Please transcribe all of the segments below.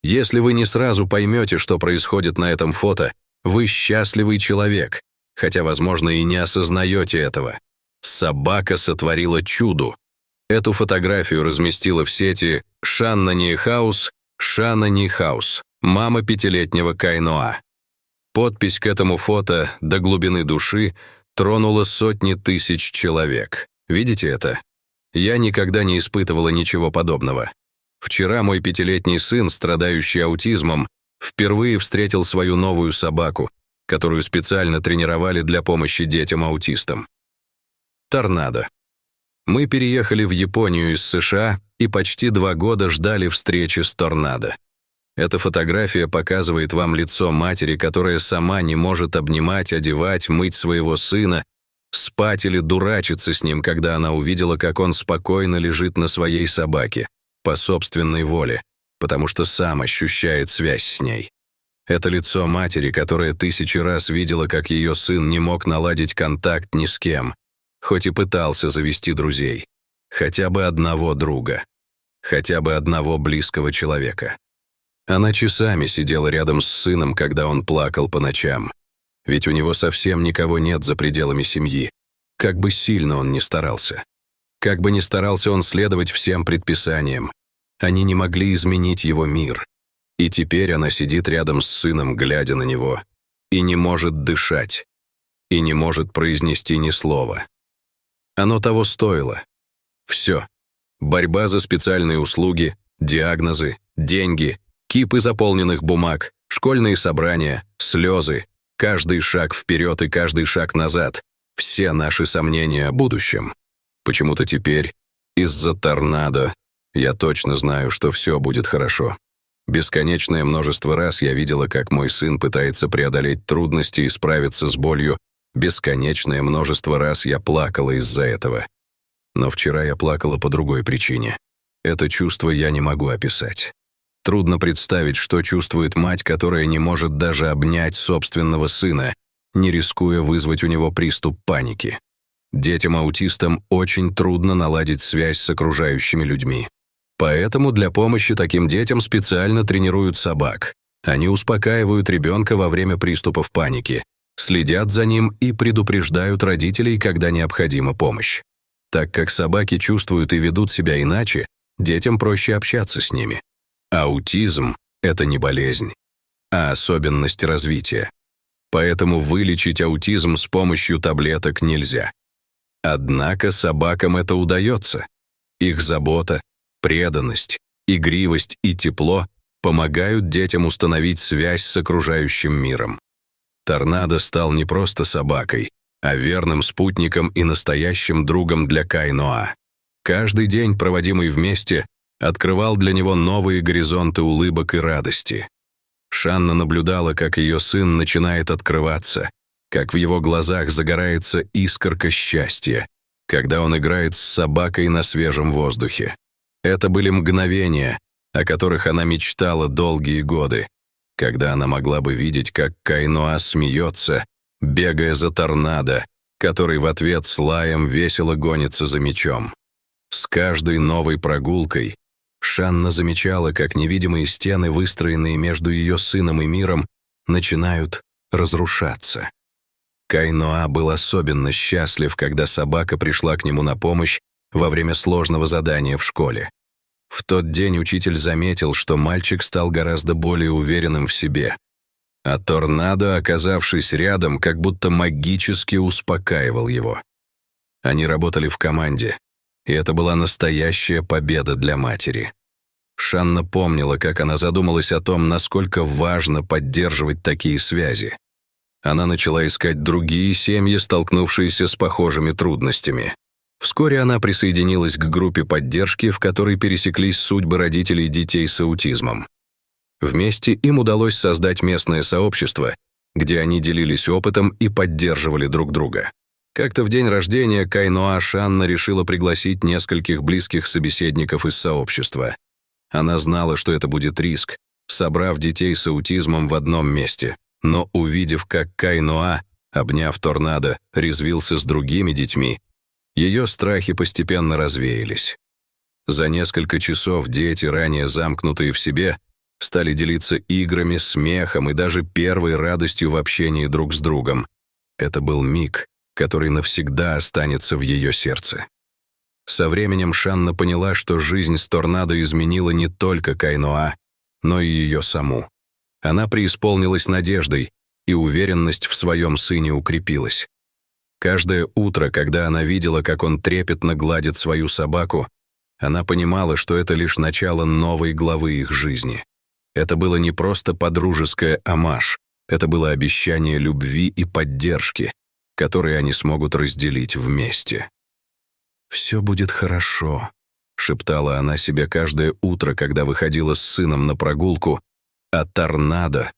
Если вы не сразу поймете, что происходит на этом фото, вы счастливый человек, хотя, возможно, и не осознаете этого. Собака сотворила чудо. Эту фотографию разместила в сети Шанна Нейхаус, мама 5-летнего Кайноа. Подпись к этому фото до глубины души тронула сотни тысяч человек. Видите это? Я никогда не испытывала ничего подобного. Вчера мой 5-летний сын, страдающий аутизмом, впервые встретил свою новую собаку, которую специально тренировали для помощи детям-аутистам. Торнадо. Мы переехали в Японию из США и почти 2 года ждали встречи с торнадо. Эта фотография показывает вам лицо матери, которая сама не может обнимать, одевать, мыть своего сына, спать или дурачиться с ним, когда она увидела, как он спокойно лежит на своей собаке, по собственной воле, потому что сам ощущает связь с ней. Это лицо матери, которая 1000 раз видела, как ее сын не мог наладить контакт ни с кем, хоть и пытался завести друзей, хотя бы одного друга, хотя бы одного близкого человека. Она часами сидела рядом с сыном, когда он плакал по ночам, ведь у него совсем никого нет за пределами семьи, как бы сильно он ни старался. Как бы ни старался он следовать всем предписаниям, они не могли изменить его мир. И теперь она сидит рядом с сыном, глядя на него, и не может дышать, и не может произнести ни слова. Оно того стоило. Все. Борьба за специальные услуги, диагнозы, деньги, кипы заполненных бумаг, школьные собрания, слезы, каждый шаг вперед и каждый шаг назад, все наши сомнения о будущем. Почему-то теперь, из-за торнадо, я точно знаю, что все будет хорошо. Бесконечное множество раз я видела, как мой сын пытается преодолеть трудности и справиться с болью. Бесконечное множество раз я плакала из-за этого. Но вчера я плакала по другой причине. Это чувство я не могу описать. Трудно представить, что чувствует мать, которая не может даже обнять собственного сына, не рискуя вызвать у него приступ паники. Детям-аутистам очень трудно наладить связь с окружающими людьми. Поэтому для помощи таким детям специально тренируют собак. Они успокаивают ребенка во время приступов паники, следят за ним и предупреждают родителей, когда необходима помощь. Так как собаки чувствуют и ведут себя иначе, детям проще общаться с ними. Аутизм – это не болезнь, а особенность развития. Поэтому вылечить аутизм с помощью таблеток нельзя. Однако собакам это удается. Их забота, преданность, игривость и тепло помогают детям установить связь с окружающим миром. Торнадо стал не просто собакой, а верным спутником и настоящим другом для Кайноа. Каждый день, проводимый вместе, открывал для него новые горизонты улыбок и радости. Шанна наблюдала, как ее сын начинает открываться, как в его глазах загорается искорка счастья, когда он играет с собакой на свежем воздухе. Это были мгновения, о которых она мечтала долгие годы, когда она могла бы видеть, как Кайноа смеется, бегая за торнадо, который в ответ с лаем весело гонится за мячом. С каждой новой прогулкой Шанна замечала, как невидимые стены, выстроенные между ее сыном и миром, начинают разрушаться. Кайноа был особенно счастлив, когда собака пришла к нему на помощь во время сложного задания в школе. В тот день учитель заметил, что мальчик стал гораздо более уверенным в себе, а торнадо, оказавшись рядом, как будто магически успокаивал его. Они работали в команде, и это была настоящая победа для матери. Шанна помнила, как она задумалась о том, насколько важно поддерживать такие связи. Она начала искать другие семьи, столкнувшиеся с похожими трудностями. Вскоре она присоединилась к группе поддержки, в которой пересеклись судьбы родителей детей с аутизмом. Вместе им удалось создать местное сообщество, где они делились опытом и поддерживали друг друга. Как-то в день рождения Кайноа Шанна решила пригласить нескольких близких собеседников из сообщества. Она знала, что это будет риск, собрав детей с аутизмом в одном месте, но увидев, как Кайноа, обняв торнадо, резвился с другими детьми, ее страхи постепенно развеялись. За несколько часов дети, ранее замкнутые в себе, стали делиться играми, смехом и даже первой радостью в общении друг с другом. Это был миг, который навсегда останется в ее сердце. Со временем Шанна поняла, что жизнь с торнадо изменила не только Кайноа, но и ее саму. Она преисполнилась надеждой, и уверенность в своем сыне укрепилась. Каждое утро, когда она видела, как он трепетно гладит свою собаку, она понимала, что это лишь начало новой главы их жизни. Это было не просто подружеское омаж, это было обещание любви и поддержки, которые они смогут разделить вместе. «Все будет хорошо», — шептала она себе каждое утро, когда выходила с сыном на прогулку, а торнадо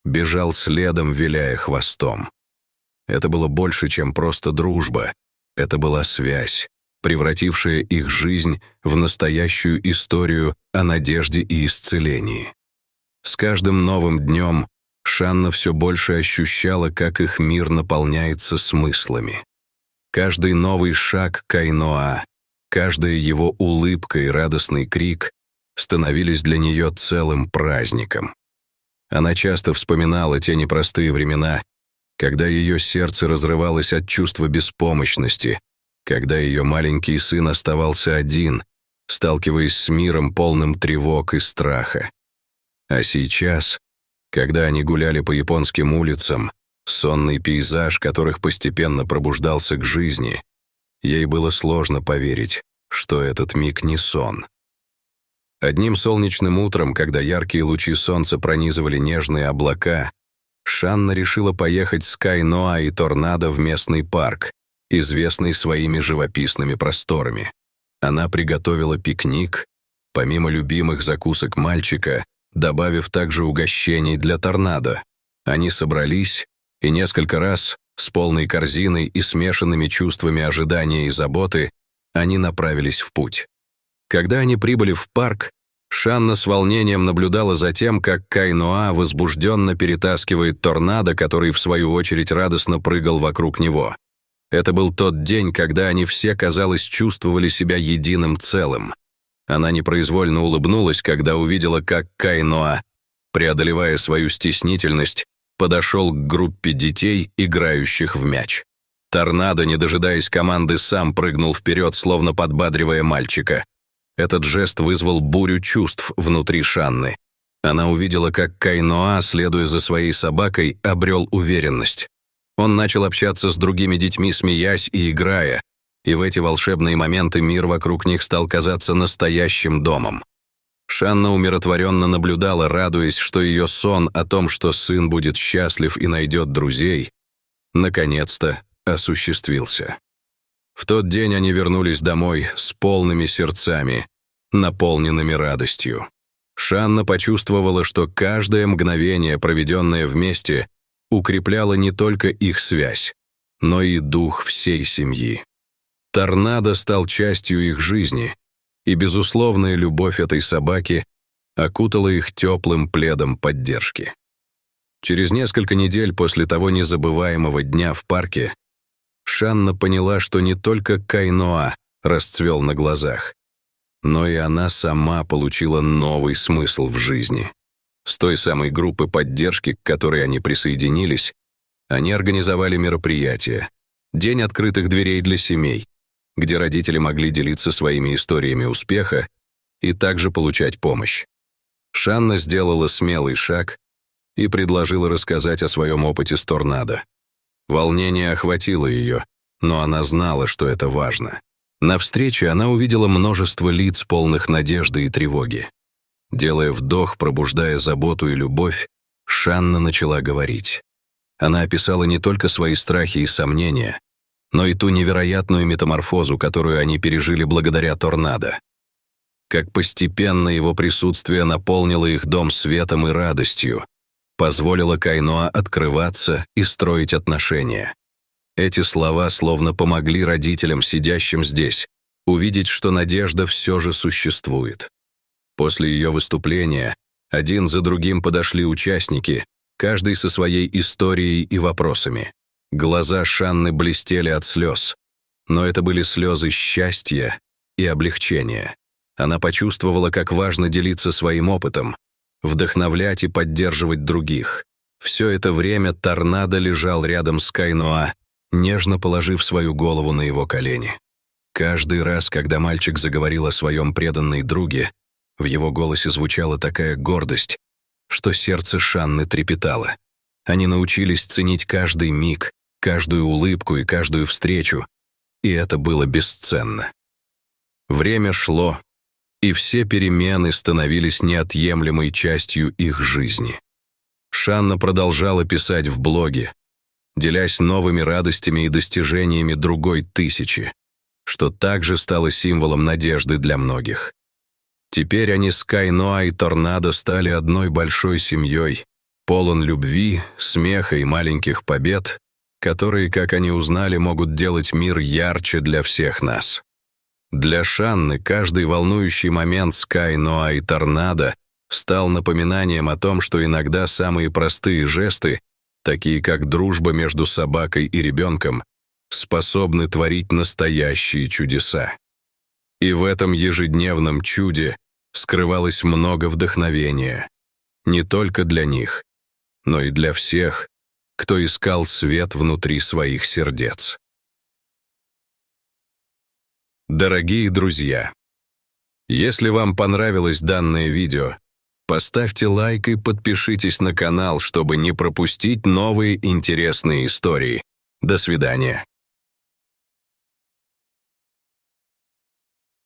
бежал следом, виляя хвостом. Это было больше, чем просто дружба. Это была связь, превратившая их жизнь в настоящую историю о надежде и исцелении. С каждым новым днем Шанна все больше ощущала, как их мир наполняется смыслами. Каждый новый шаг Кайноа, каждая его улыбка и радостный крик становились для нее целым праздником. Она часто вспоминала те непростые времена, когда ее сердце разрывалось от чувства беспомощности, когда ее маленький сын оставался один, сталкиваясь с миром, полным тревог и страха. А сейчас, когда они гуляли по японским улицам, сонный пейзаж которых постепенно пробуждался к жизни, ей было сложно поверить, что этот миг не сон. Одним солнечным утром, когда яркие лучи солнца пронизывали нежные облака, Шанна решила поехать с Кайноа и торнадо в местный парк, известный своими живописными просторами. Она приготовила пикник, помимо любимых закусок мальчика, добавив также угощений для торнадо. Они собрались, и несколько раз, с полной корзиной и смешанными чувствами ожидания и заботы, они направились в путь. Когда они прибыли в парк, Шанна с волнением наблюдала за тем, как Кайноа возбужденно перетаскивает торнадо, который, в свою очередь, радостно прыгал вокруг него. Это был тот день, когда они все, казалось, чувствовали себя единым целым. Она непроизвольно улыбнулась, когда увидела, как Кайноа, преодолевая свою стеснительность, подошел к группе детей, играющих в мяч. Торнадо, не дожидаясь команды, сам прыгнул вперед, словно подбадривая мальчика. Этот жест вызвал бурю чувств внутри Шанны. Она увидела, как Кайноа, следуя за своей собакой, обрел уверенность. Он начал общаться с другими детьми, смеясь и играя, и в эти волшебные моменты мир вокруг них стал казаться настоящим домом. Шанна умиротворенно наблюдала, радуясь, что ее сон о том, что сын будет счастлив и найдет друзей, наконец-то осуществился. В тот день они вернулись домой с полными сердцами, наполненными радостью. Шанна почувствовала, что каждое мгновение, проведенное вместе, укрепляло не только их связь, но и дух всей семьи. Торнадо стал частью их жизни, и безусловная любовь этой собаки окутала их теплым пледом поддержки. Через несколько недель после того незабываемого дня в парке Шанна поняла, что не только Кайноа расцвел на глазах, но и она сама получила новый смысл в жизни. С той самой группы поддержки, к которой они присоединились, они организовали мероприятие «День открытых дверей для семей», где родители могли делиться своими историями успеха и также получать помощь. Шанна сделала смелый шаг и предложила рассказать о своем опыте с торнадо. Волнение охватило ее, но она знала, что это важно. На встрече она увидела множество лиц, полных надежды и тревоги. Делая вдох, пробуждая заботу и любовь, Шанна начала говорить. Она описала не только свои страхи и сомнения, но и ту невероятную метаморфозу, которую они пережили благодаря торнадо. Как постепенно его присутствие наполнило их дом светом и радостью, позволило Кайноа открываться и строить отношения. Эти слова словно помогли родителям, сидящим здесь, увидеть, что надежда все же существует. После ее выступления один за другим подошли участники, каждый со своей историей и вопросами. Глаза Шанны блестели от слез, но это были слезы счастья и облегчения. Она почувствовала, как важно делиться своим опытом, вдохновлять и поддерживать других. Все это время Торнадо лежал рядом с Кайноа, нежно положив свою голову на его колени. Каждый раз, когда мальчик заговорил о своем преданной друге, в его голосе звучала такая гордость, что сердце Шанны трепетало. Они научились ценить каждый миг, каждую улыбку и каждую встречу, и это было бесценно. Время шло, и все перемены становились неотъемлемой частью их жизни. Шанна продолжала писать в блоге, делясь новыми радостями и достижениями другой тысячи, что также стало символом надежды для многих. Теперь они с Кайноа и Торнадо стали одной большой семьей, полон любви, смеха и маленьких побед, которые, как они узнали, могут делать мир ярче для всех нас. Для Шанны каждый волнующий момент с Кайноа и Торнадо стал напоминанием о том, что иногда самые простые жесты, такие как дружба между собакой и ребенком, способны творить настоящие чудеса. И в этом ежедневном чуде скрывалось много вдохновения, не только для них, но и для всех, кто искал свет внутри своих сердец. Дорогие друзья, если вам понравилось данное видео, поставьте лайк и подпишитесь на канал, чтобы не пропустить новые интересные истории. До свидания.